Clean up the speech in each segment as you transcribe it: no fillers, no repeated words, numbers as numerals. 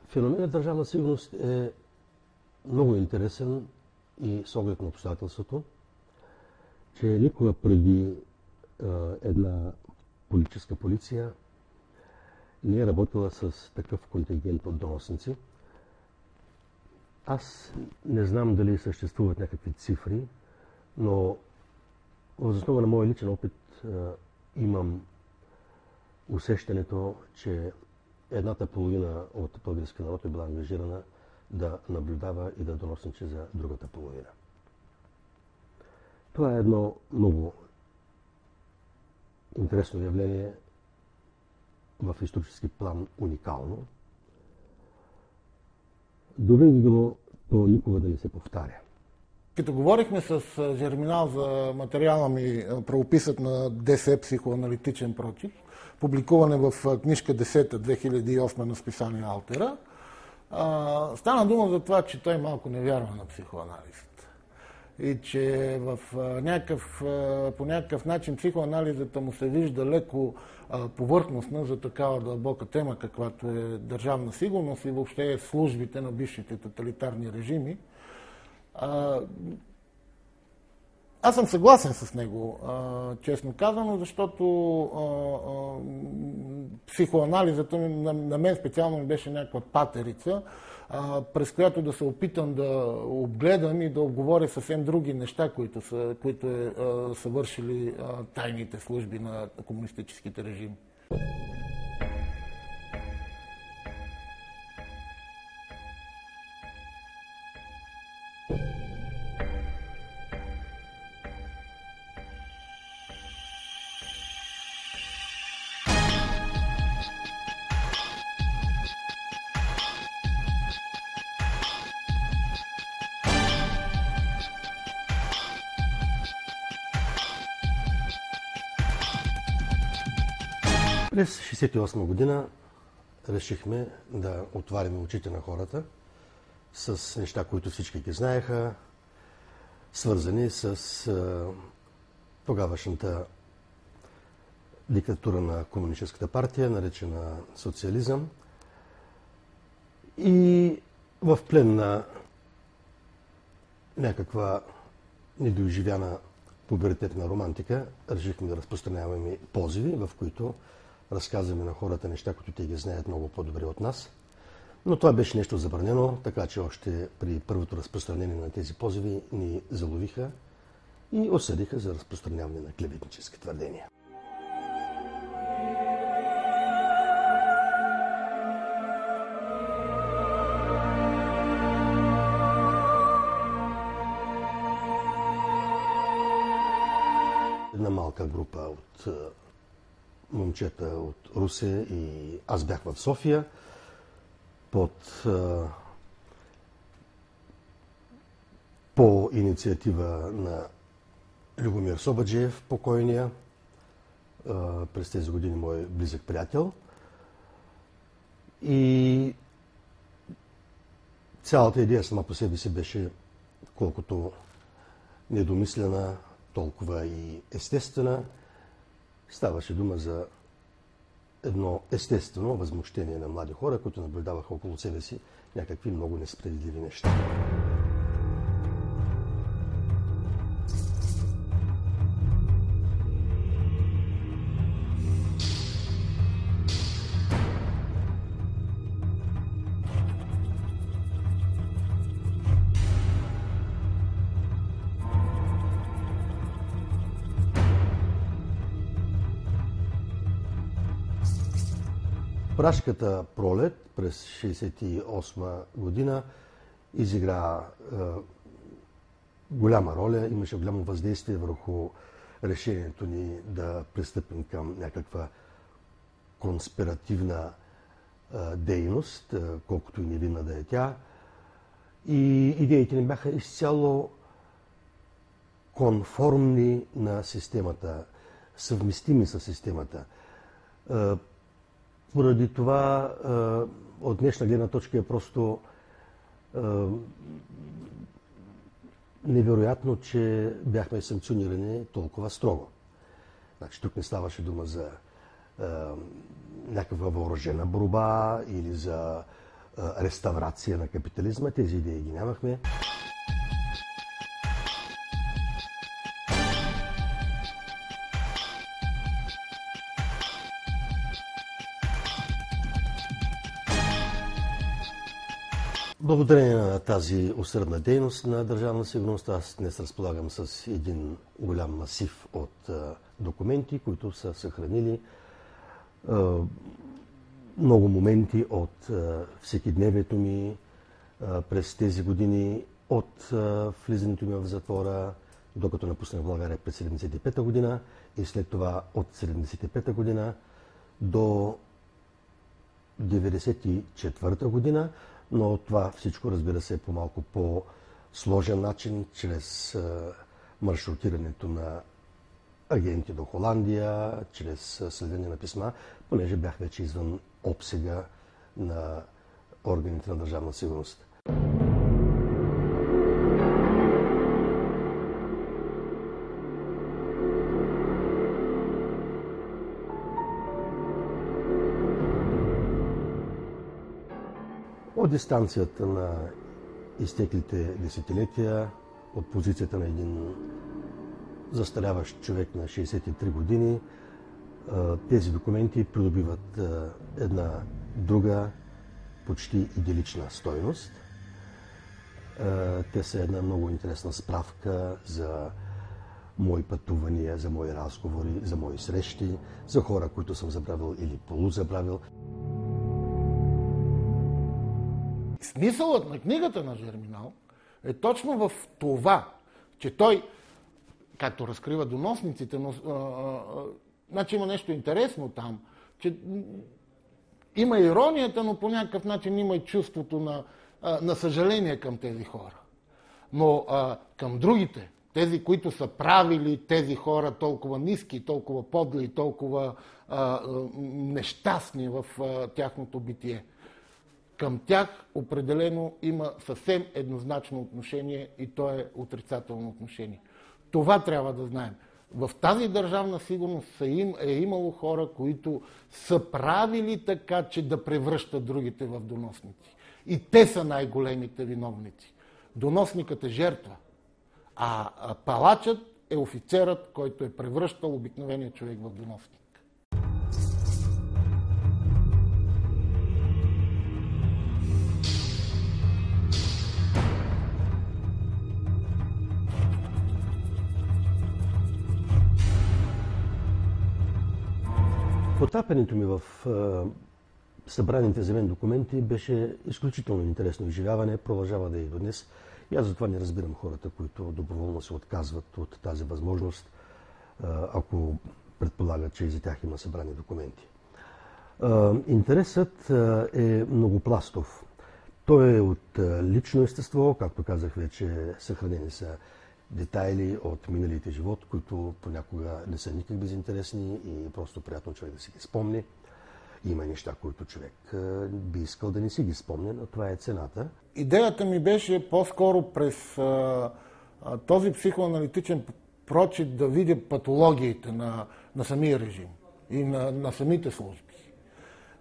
Феноменът държавна сигурност е много интересен и с оглед на обстоятелството, че никога преди една политическа полиция не е работила с такъв контингент от доносници. Аз не знам дали съществуват някакви цифри, но въз основа на моя личен опит имам усещането, че едната половина от българския народ е била ангажирана да наблюдава и да доносничи за другата половина. Това е едно много интересно явление, в исторически план уникално. Добре би било то никога да не се повтаря. Като говорихме с Жерминал за материала ми правописът на ДС психоаналитичен прочит, публикуване в книжка 10 2008 на списание Алтера, стана дума за това, че той малко не вярва на психоанализът. И че по някакъв начин психоанализата му се вижда леко повърхностна за такава дълбока тема, каквато е държавна сигурност и въобще службите на бившите тоталитарни режими. Аз съм съгласен с него, честно казано, защото психоанализата на мен специално ми беше някаква патерица, през която да се опитам да обгледам и да обговоря съвсем други неща, които са вършили тайните служби на комунистическите режими. През 1968 година решихме да отваряме очите на хората с неща, които всички ги знаеха, свързани с тогавашната диктатура на комунистическата партия, наречена социализъм. И в плен на някаква недоизживяна пубертетна романтика решихме да разпространяваме позиви, в които разказваме на хората неща, които те ги знаят много по-добре от нас. Но това беше нещо забранено, така че още при първото разпространение на тези позиви ни заловиха и осъдиха за разпространяване на клеветнически твърдения. Една малка група от момчета от Русе и аз бях в София по инициатива на Любомир Собаджиев, покойния, през тези години мой близък приятел. И цялата идея сама по себе си беше колкото недомислена, толкова и естествена. Ставаше дума за едно естествено възмущение на млади хора, които наблюдаваха около себе си някакви много несправедливи неща. Пражката пролет през 1968 година изигра голяма роля, имаше голямо въздействие върху решението ни да пристъпим към някаква конспиративна дейност, колкото и невинна да е тя. И идеите ни бяха изцяло конформни на системата, съвместими с системата. Поради това от днешна гледна точка е просто невероятно, че бяхме санкционирани толкова строго. Значи, тук не ставаше дума за някаква въоръжена борба или за реставрация на капитализма. Тези идеи ги нямахме. Благодарение на тази усърдна дейност на Държавна сигурност, аз днес разполагам с един голям масив от документи, които са съхранили много моменти от всекидневието ми през тези години, от влизането ми в затвора, докато напуснах България през 1975 година и след това от 1975 година до 1994 година, но това всичко, разбира се, по малко по-сложен начин, чрез маршрутирането на агенти до Холандия, чрез следене на писма, понеже бях вече извън обсега на органите на Държавна сигурност. От дистанцията на изтеклите десетилетия, от позицията на един застаряващ човек на 63 години, тези документи придобиват една друга, почти идилична стойност. Те са една много интересна справка за мои пътувания, за мои разговори, за мои срещи, за хора, които съм забравил или полузабравил. Смисълът на книгата на Жерминал е точно в това, че той, както разкрива доносниците, но значи има нещо интересно там, че има иронията, но по някакъв начин има и чувството на съжаление към тези хора. Но към другите, тези, които са правили тези хора толкова ниски, толкова подли, толкова нещастни в тяхното битие, към тях определено има съвсем еднозначно отношение и то е отрицателно отношение. Това трябва да знаем. В тази Държавна сигурност е имало хора, които са правили така, че да превръщат другите в доносници. И те са най-големите виновници. Доносникът е жертва, а палачът е офицерът, който е превръщал обикновения човек в доносник. Потапянето ми в събраните за мен документи беше изключително интересно изживяване, продължава да е и до днес. И аз затова не разбирам хората, които доброволно се отказват от тази възможност, ако предполагат, че и за тях има събрани документи. Интересът е многопластов. Той е от лично естество, както казах вече, съхранени са детайли от миналите живот, които понякога не са никак безинтересни и просто приятно човек да си ги спомни. Има неща, които човек би искал да не си ги спомня, но това е цената. Идеята ми беше по-скоро през този психоаналитичен прочит да видя патологиите на самия режим и на самите служби.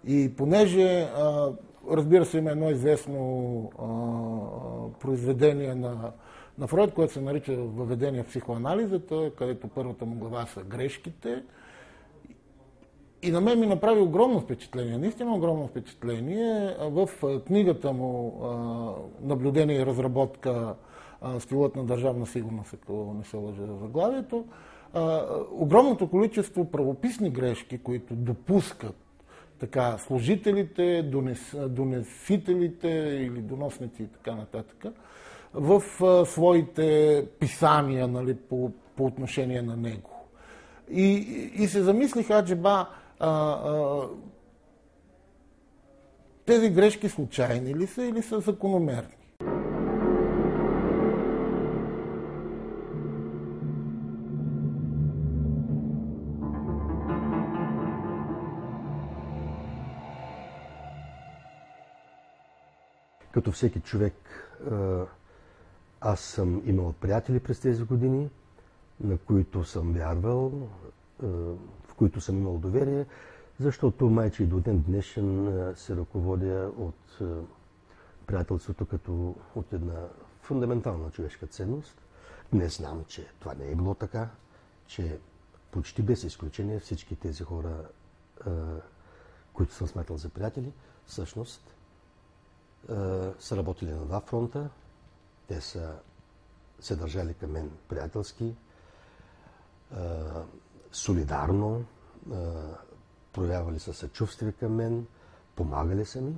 И понеже, разбира се, има едно известно произведение на Фройд, което се нарича Въведение в психоанализата, където първата му глава са грешките. И на мен ми направи огромно впечатление, наистина огромно впечатление. В книгата му Наблюдение и разработка стилът на Държавна сигурност, ако не се лъжа за заглавието, огромното количество правописни грешки, които допускат така служителите, донесителите или доносници и така нататък, в своите писания, нали, по отношение на него. И се замислих, аджеба, тези грешки случайни ли са или са закономерни? Като всеки човек, аз съм имал приятели през тези години, на които съм вярвал, в които съм имал доверие, защото майче и до ден днешен се ръководя от приятелството като от една фундаментална човешка ценност. Не знам, че това не е било така, че почти без изключение всички тези хора, които съм смятал за приятели, всъщност са работили на два фронта. Те са се държали към мен приятелски, солидарно, проявявали са съчувствие към мен, помагали са ми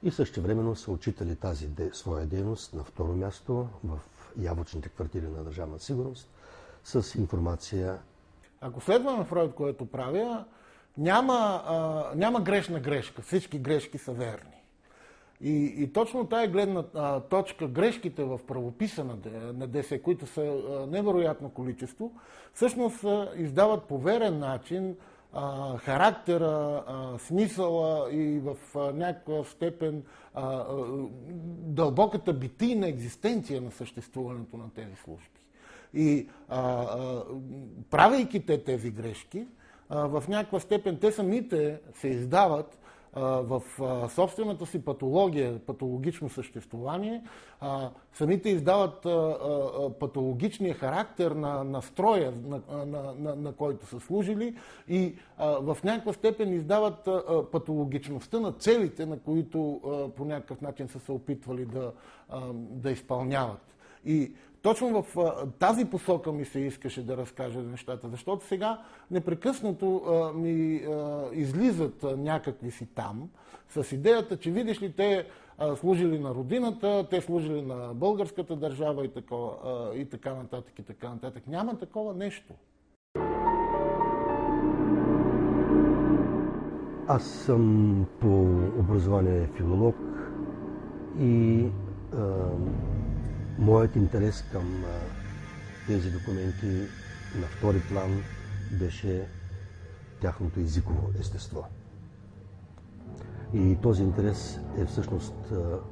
и същевременно са отчитали тази своя дейност на второ място в явочните квартири на Държавна сигурност с информация. Ако следваме Фройд, което правя, няма грешна грешка. Всички грешки са верни. И точно тая гледна точка, грешките в правописа на ДС, които са невероятно количество, всъщност издават по верен начин характера, смисъла и в някаква степен дълбоката битийна екзистенция на съществуването на тези служби. И правейки тези грешки, в някаква степен те самите се издават в собствената си патология, патологично съществуване, самите издават патологичния характер на настроя, на който са служили и в някаква степен издават патологичността на целите, на които по някакъв начин са се опитвали да изпълняват. И точно в тази посока ми се искаше да разкажа нещата, защото сега непрекъснато ми излизат някакви си там с идеята, че видиш ли, те служили на родината, те служили на българската държава и така нататък, и така нататък. Няма такова нещо. Аз съм по образование филолог и моят интерес към тези документи на втори план беше тяхното езиково естество. И този интерес е всъщност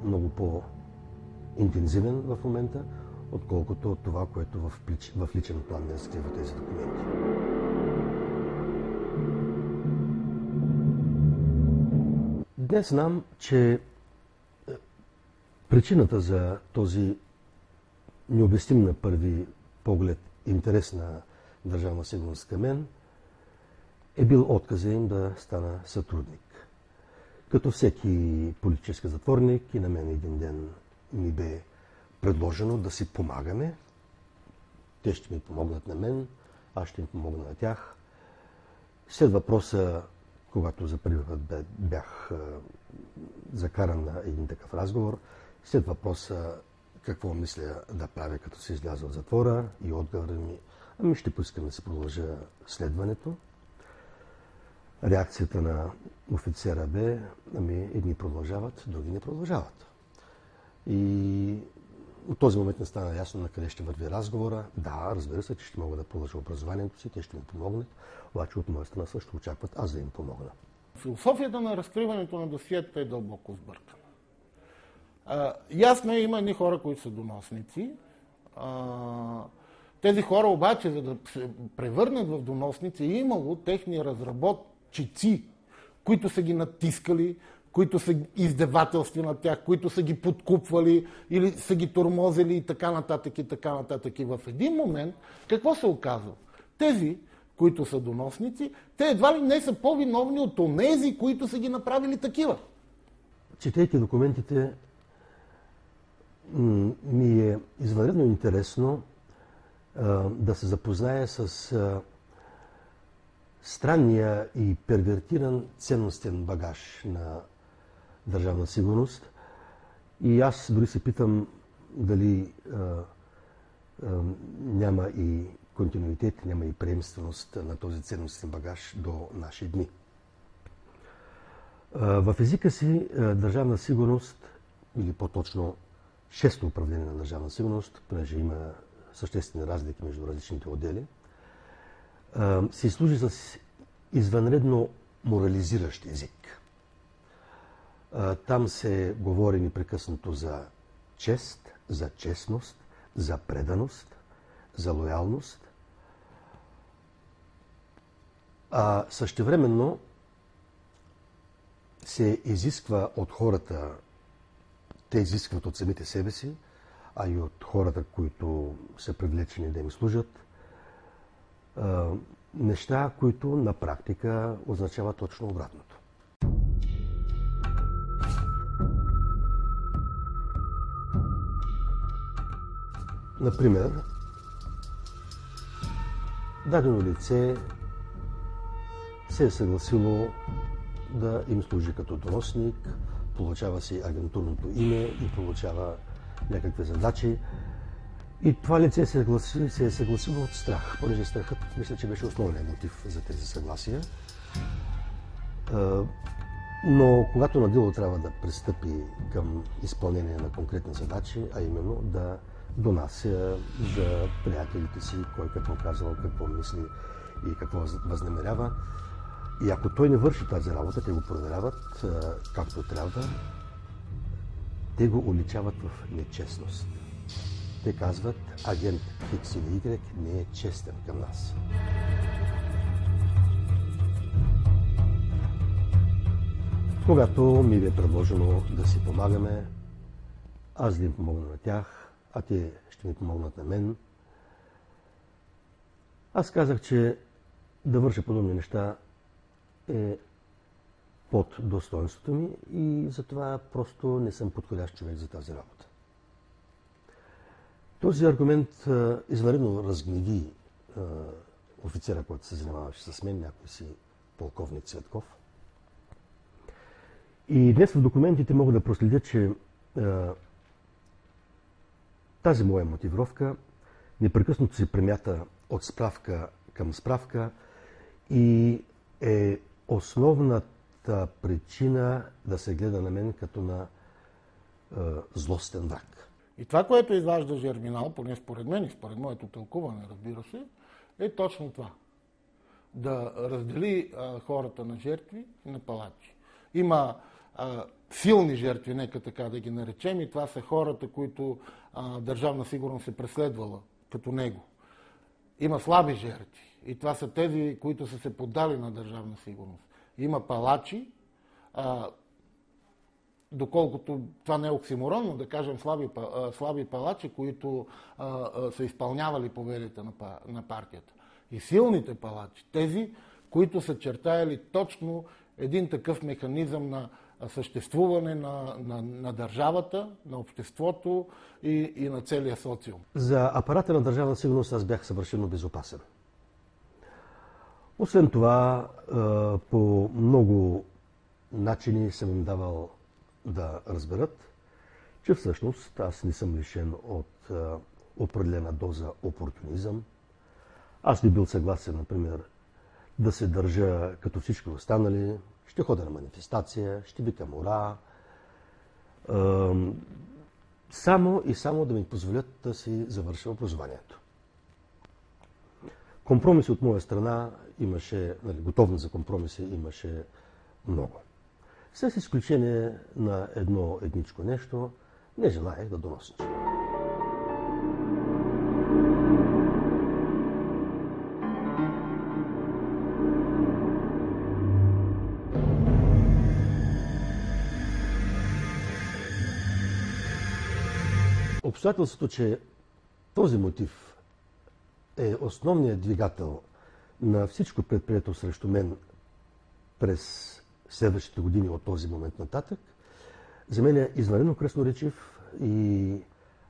много по-интензивен в момента, отколкото това, което в личен план не разкрива тези документи. Днес знам, че причината за този необясним на първи поглед интерес на Държавна сигурност към мен е бил отказа им да стана сътрудник. Като всеки политически затворник и на мен един ден ми бе предложено да си помагаме. Те ще ми помогнат на мен, аз ще им помогна на тях. След въпроса, когато за първи път бях закаран на един такъв разговор, след въпроса какво мисля да правя, като се изляза от затвора, и отговора ми, ще поискам да се продължа следването. Реакцията на офицера бе, едни продължават, други не продължават. И от този момент не стана ясно на къде ще върви разговора. Да, разбира се, че ще мога да продължа образованието си, те ще ми помогнат, обаче от моя страна също очакват аз да им помогна. Философията на разкриването на досиета е дълбоко сбъркана. Ясно е, има едни хора, които са доносници. Тези хора обаче, за да се превърнат в доносници, е имало техни разработчици, които са ги натискали, които са издевателства на тях, които са ги подкупвали или са ги тормозили и така нататък, и така нататък. И в един момент, какво се оказва? Тези, които са доносници, те едва ли не са по-виновни от онези, които са ги направили такива. Четейки документите, ми е извънредно интересно да се запозная с странния и первертиран ценностен багаж на Държавна сигурност. И аз дори се питам дали няма и континуитет, няма и приемственост на този ценностен багаж до наши дни. В езика си Държавна сигурност, или по-точно шесто управление на Държавна сигурност, понеже има съществени разлики между различните отдели, се служи с извънредно морализиращ език. Там се говори непрекъснато за чест, за честност, за преданост, за лоялност. А същевременно се изисква от хората те изискват от самите себе си, а и от хората, които са привлечени да им служат, неща, които на практика означават точно обратното. Например, дадено лице се е съгласило да им служи като доносник, получава си агентурното име и получава някакви задачи. И това лице се е съгласило от страх, понеже страхът, мисля, че беше основният мотив за тези съгласия. Но когато на дело трябва да пристъпи към изпълнение на конкретни задачи, а именно да донася за приятелите си, кой какво казал, какво мисли и какво възнамерява. И ако той не върши тази работа, те го проверяват както трябва, те го уличават в нечестност. Те казват, агент X или Y не е честен към нас. Когато ми е предложено да си помагаме, аз да им помогна на тях, а те ще ми помогнат на мен, аз казах, че да върша подобни неща е под достоинството ми и затова просто не съм подходящ човек за тази работа. Този аргумент извънредно разгневи офицера, който се занимаваше с мен, някой си полковник Цветков. И днес в документите мога да проследя, че тази моя мотивировка непрекъснато се премята от справка към справка и е основната причина да се гледа на мен като на злостен враг. И това, което изважда Жерминал, поне според мен и според моето тълкуване, разбира се, е точно това. Да раздели хората на жертви и на палачи. Има силни жертви, нека така да ги наречем, и това са хората, които Държавна сигурност е преследвала, като него. Има слаби жертви и това са тези, които са се поддали на Държавна сигурност. Има палачи, доколкото това не е оксиморон, но да кажем слаби палачи, които са изпълнявали повелите на партията. И силните палачи, тези, които са чертаяли точно един такъв механизъм на съществуване на държавата, на обществото и на целия социум. За апарата на Държавна сигурност аз бях съвършено безопасен. Освен това, по много начини съм им давал да разберат, че всъщност аз не съм лишен от определена доза опортунизъм. Аз би бил съгласен, например, да се държа като всички останали, ще ходя на манифестация, ще викам ура, само и само да ми позволят да си завърша образованието. Компромиси от моя страна имаше, готовност за компромиси имаше много. С изключение на едничко нещо, не желаях да доносничам. Обстоятелството, че този мотив е основният двигател на всичко предприето срещу мен през следващите години от този момент нататък, за мен е извънредно красноречив и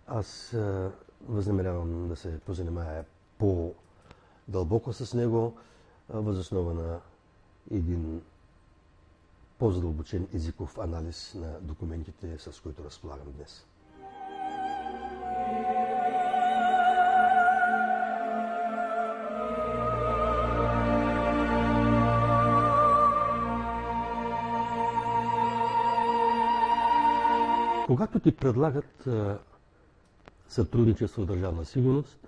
аз възнамерявам да се позанимая по-дълбоко с него, въз основа на един по-задълбочен езиков анализ на документите, с които разполагам днес. Когато ти предлагат сътрудничество с Държавна сигурност,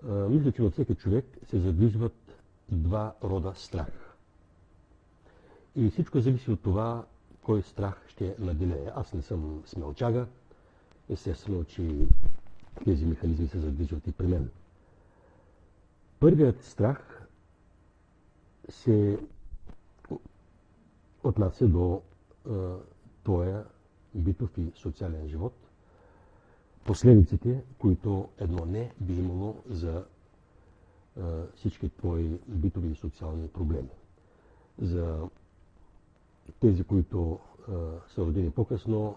мисля, че от всеки човек се задвижват два рода страх. И всичко зависи от това, кой страх ще наделее. Аз не съм смелчага, естествено, че тези механизми се задвижват и при мен. Първият страх се отнася до твоя битов и социален живот последиците, които едно не би имало за всички твои битови и социални проблеми. За тези, които са родени по-късно,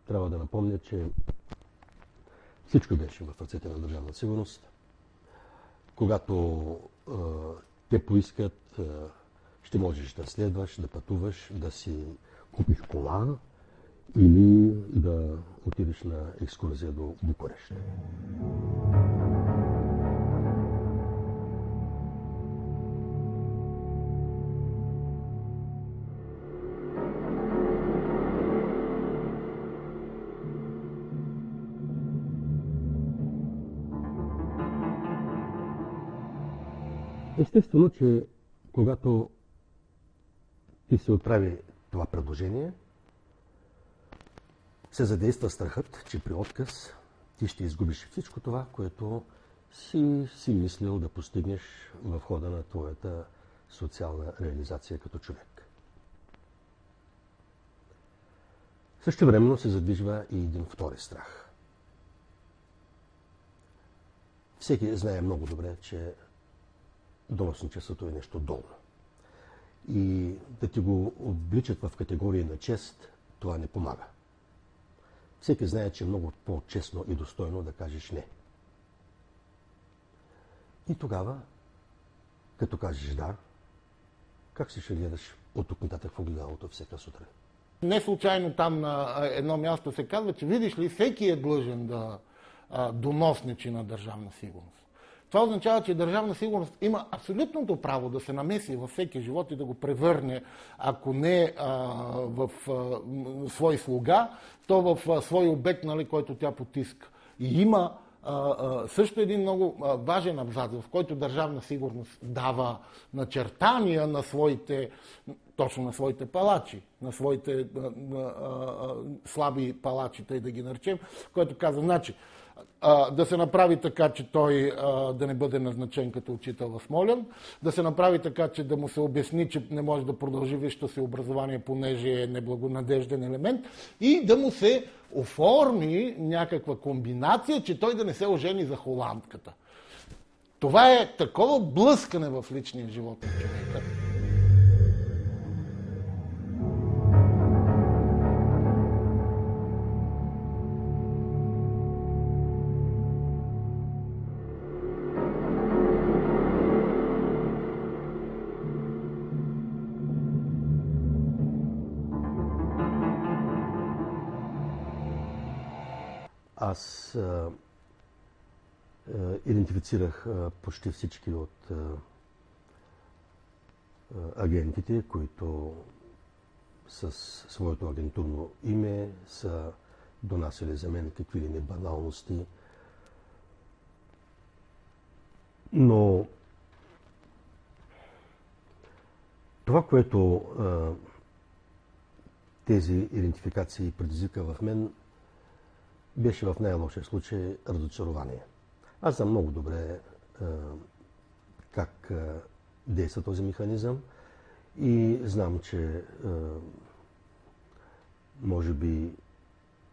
трябва да напомня, че всичко беше в ръцете на Държавна сигурност. Когато те поискат, ще можеш да следваш, да пътуваш, да си купиш кола или да отидеш на екскурзия до Букурещ. Естествено, че когато ти се отправи това предложение, се задейства страхът, че при отказ ти ще изгубиш всичко това, което си мислил да постигнеш в хода на твоята социална реализация като човек. Същевременно се задвижва и един втори страх. Всеки знае много добре, че доносничеството е нещо долно. И да ти го обличат в категория на чест, това не помага. Всеки знае, че е много по-честно и достойно да кажеш не. И тогава, като кажеш да, как ще гледаш от тук нататък в огледалото всяка сутрин? Не случайно там на едно място се казва, че видиш ли, всеки е длъжен да доносничи на Държавна сигурност. Това означава, че Държавна сигурност има абсолютното право да се намеси във всеки живот и да го превърне, ако не в свой слуга, то в свой обект, нали, който тя потиска. И има също един много важен абзац, в който Държавна сигурност дава начертания на своите, точно на своите палачи, на своите слаби палачи, тъй да ги наречем, който казва, значи, да се направи така, че той да не бъде назначен като учител в Смолян, да се направи така, че да му се обясни, че не може да продължи висшето си образование, понеже е неблагонадежден елемент, и да му се оформи някаква комбинация, че той да не се ожени за холандката. Това е такова блъскане в личния живот на човека. Аз идентифицирах почти всички от агентите, които с своето агентурно име са донасили за мен какви ли не баналности. Но това, което тези идентификации предизвика в мен, беше в най-лошия случай разочарование. Аз знам много добре как действа този механизъм и знам, че може би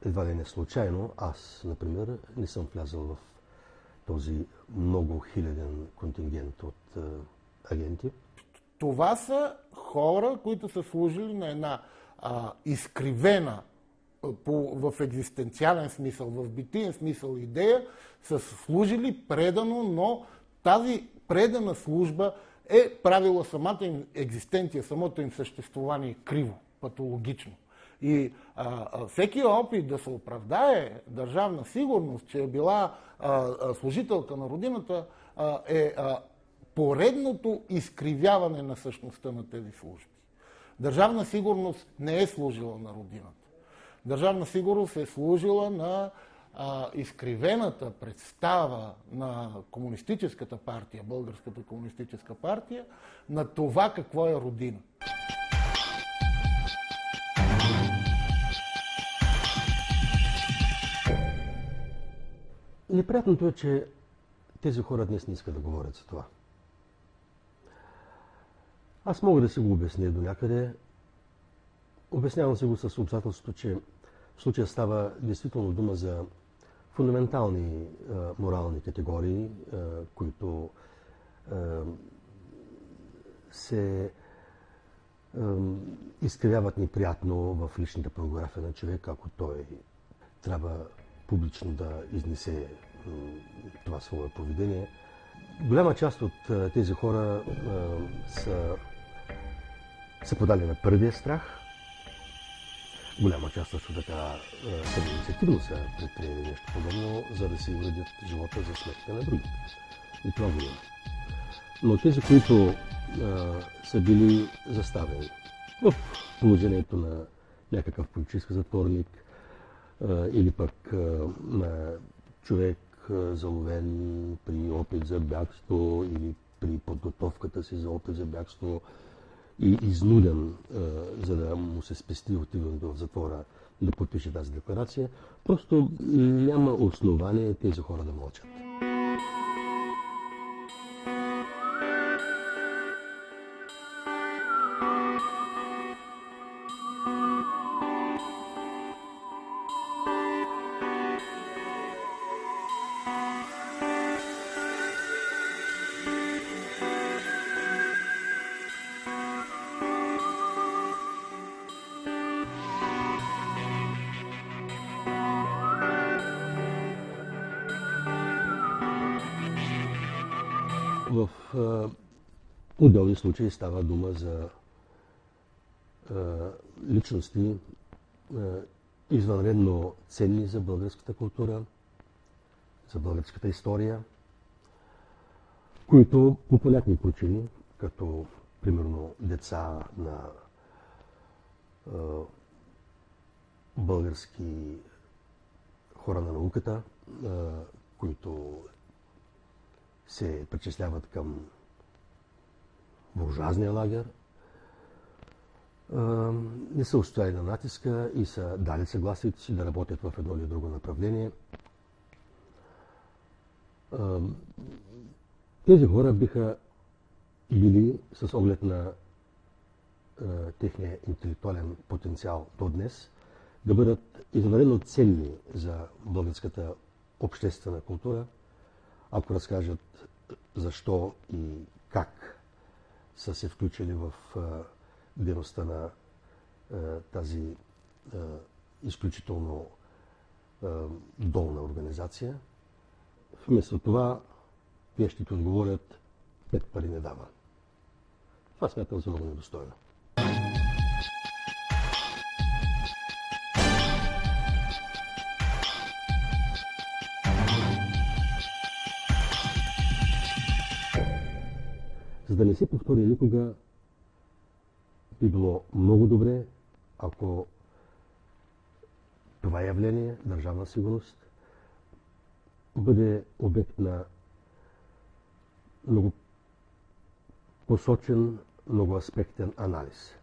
едва ли не случайно аз, например, не съм влязъл в този много хиляден контингент от агенти. Това са хора, които са служили на една изкривена в екзистенциален смисъл, в битиен смисъл идея, са служили предано, но тази предана служба е правила самата им екзистенция, самото им съществуване криво, патологично. И всеки опит да се оправдае Държавна сигурност, че е била служителка на Родината, е поредното изкривяване на същността на тези служби. Държавна сигурност не е служила на Родината. Държавна сигурност е служила на изкривената представа на комунистическата партия, Българската комунистическа партия, на това какво е Родина. Неприятното е, че тези хора днес не искат да говорят за това. Аз мога да си го обясня до някъде. Обяснявам си го с обстоятелството, че В случая става действително дума за фундаментални морални категории, които се изкривяват неприятно в личната прография на човек, ако той трябва публично да изнесе това свое поведение. Голяма част от тези хора са подали на първия страх. Голяма част също така самоинициативно са предприели нещо подобно, за да си уредят живота за сметка на други. И това го има. Но тези, които са били заставени в положението на някакъв политически затворник или пък на човек заловен при опит за бягство или при подготовката си за опит за бягство и изнуден, за да му се спести отиването в затвора да подпише тази декларация, просто няма основание тези хора да мълчат. В отделни случаи става дума за личности извънредно ценни за българската култура, за българската история, които по понятни причини, като примерно деца на български хора на науката, които се причисляват към буржуазния лагер, не са устояли на натиска и са дали съгласието си да работят в едно или друго направление. Тези хора биха били, с оглед на техния интелектуален потенциал до днес, да бъдат извънредно ценни за българската обществена култура, ако разкажат защо и как са се включили в дейността на тази изключително долна организация. Вместо това, те ще ти отговорят: 5 пари не дава. Това смятам за много недостойно. За да не се повтори никога, би било много добре, ако това явление, държавна сигурност, бъде обект на много посочен, многоаспектен анализ.